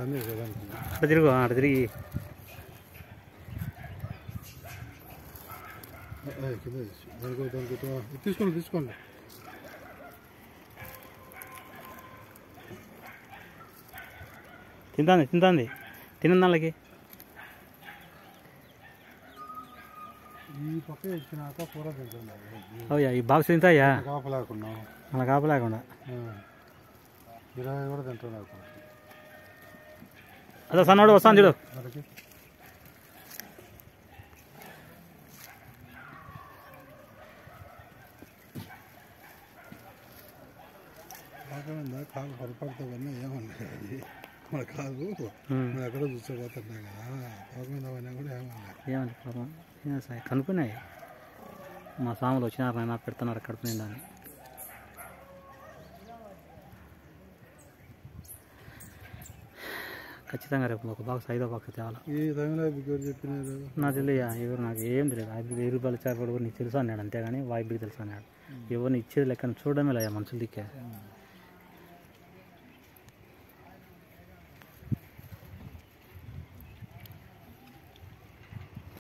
అటు తిరుగు అటు తిరిగి తీసుకోండి తీసుకోండి. తింటుంది తినండి వాళ్ళకి. ఈ పక్క ఇచ్చినాక కూర తింటున్నా. అవుయా ఈ బాక్స్ తింటాయా? కాపు లేకుండా మన కాపు లేకుండా 20 కూడా తింటున్నా. అదే సన్నోడు వస్తాను చూడు. కాలు పొరపడతావన్నా ఏమన్నా మన కాదు మనం ఎక్కడో చూసుకోబోతున్నాం కదా. పోకుండా కూడా ఏమన్నా పాపం కనుక్కున్నాయి. మా స్వాములు వచ్చినారు నాయన పెడుతున్నారు కడుపు నిండా అని. ఖచ్చితంగా రేపు ఒక బాక్స్ 5వ బాక్స్ తేవాలి. చెప్పినారు నాకు తెలియదు ఎవరు, నాకు ఏం తెలియదు. 5 రూపాయలు ఇచ్చారు కూడా నీకు తెలుసు అన్నాడు, అంతేగాని వాయిబ్కి తెలుసు అన్నాడు. ఎవరిని ఇచ్చేది లెక్కన చూడడమే లేదా మనుషులు దిక్కే.